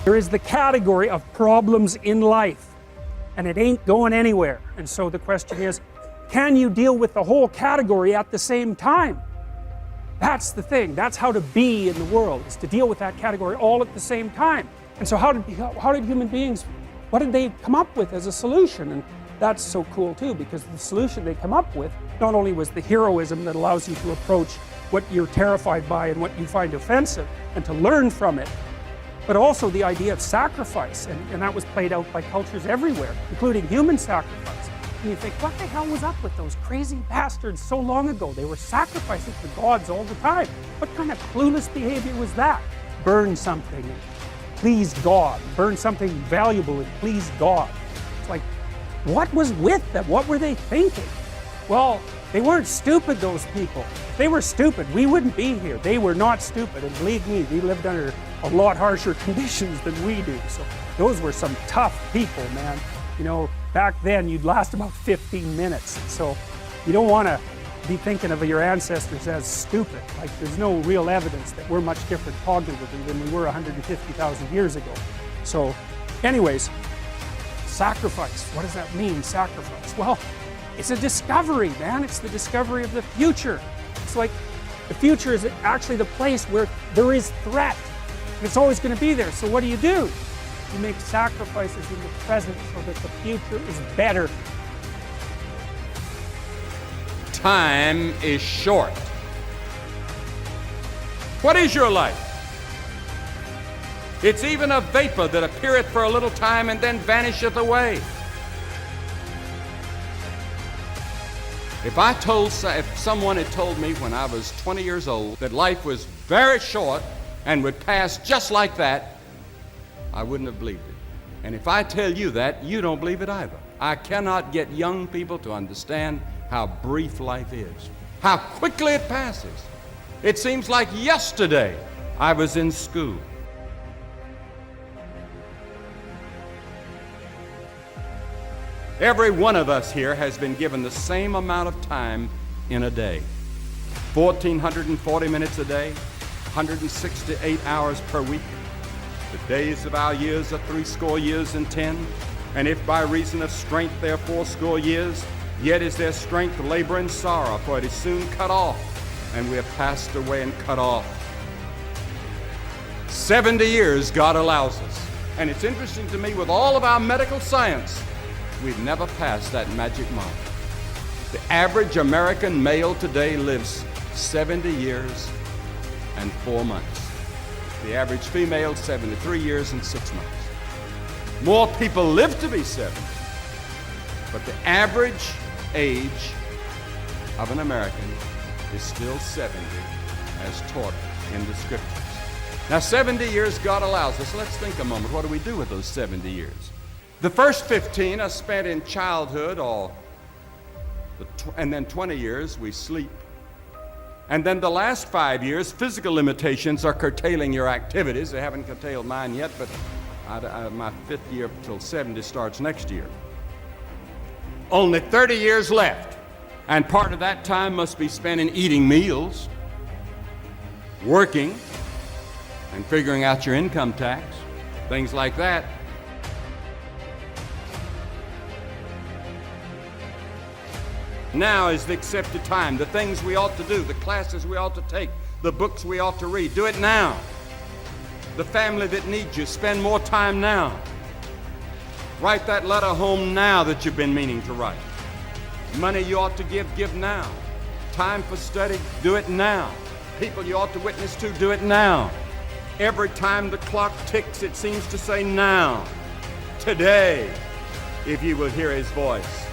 There is the category of problems in life, and it ain't going anywhere. And so the question is, can you deal with the whole category at the same time? That's the thing. That's how to be in the world, is to deal with that category all at the same time. And so how did human beings, what did they come up with as a solution? And that's so cool too, because the solution they come up with not only was the heroism that allows you to approach what you're terrified by and what you find offensive and to learn from it, but also the idea of sacrifice, and that was played out by cultures everywhere, including human sacrifice. And you think, what the hell was up with those crazy bastards so long ago? They were sacrificing to gods all the time. What kind of clueless behavior was that? Burn something and please God. Burn something valuable and please God. It's like, what was with them? What were they thinking? Well, they weren't stupid, those people. If they were stupid, we wouldn't be here. They were not stupid, and believe me, we lived under a lot harsher conditions than we do. So those were some tough people, man. You know, back then you'd last about 15 minutes. So you don't want to be thinking of your ancestors as stupid. Like, there's no real evidence that we're much different cognitively than we were 150,000 years ago. So anyways, sacrifice. What does that mean, sacrifice? Well, it's a discovery, man. It's the discovery of the future. It's like the future is actually the place where there is threat. And it's always going to be there. So what do? You make sacrifices in the present so that the future is better. Time is short. What is your life? It's even a vapor that appeareth for a little time and then vanisheth away. If someone had told me when I was 20 years old that life was very short and would pass just like that, I wouldn't have believed it. And if I tell you that, you don't believe it either. I cannot get young people to understand how brief life is, how quickly it passes. It seems like yesterday I was in school. Every one of us here has been given the same amount of time in a day. 1,440 minutes a day, 168 hours per week. The days of our years are 80 years and 10. And if by reason of strength they are 80 years, yet is their strength labor and sorrow, for it is soon cut off, and we have passed away and cut off. 70 years God allows us. And it's interesting to me, with all of our medical science, we've never passed that magic mark. The average American male today lives 70 years and 4 months. The average female, 73 years and 6 months. More people live to be 70, but the average age of an American is still 70, as taught in the scriptures. Now, 70 years God allows us. Let's think a moment. What do we do with those 70 years? The first 15 are spent in childhood, and then 20 years we sleep. And then the last 5 years, physical limitations are curtailing your activities. They haven't curtailed mine yet, but my 5th year till 70 starts next year. Only 30 years left, and part of that time must be spent in eating meals, working, and figuring out your income tax, things like that. Now is the accepted time. The things we ought to do, the classes we ought to take, the books we ought to read, do it now. The family that needs you, spend more time now. Write that letter home now that you've been meaning to write. Money you ought to give now. Time for study, do it now. People you ought to witness to, do it now. Every time the clock ticks, it seems to say now. Today, if you will hear his voice.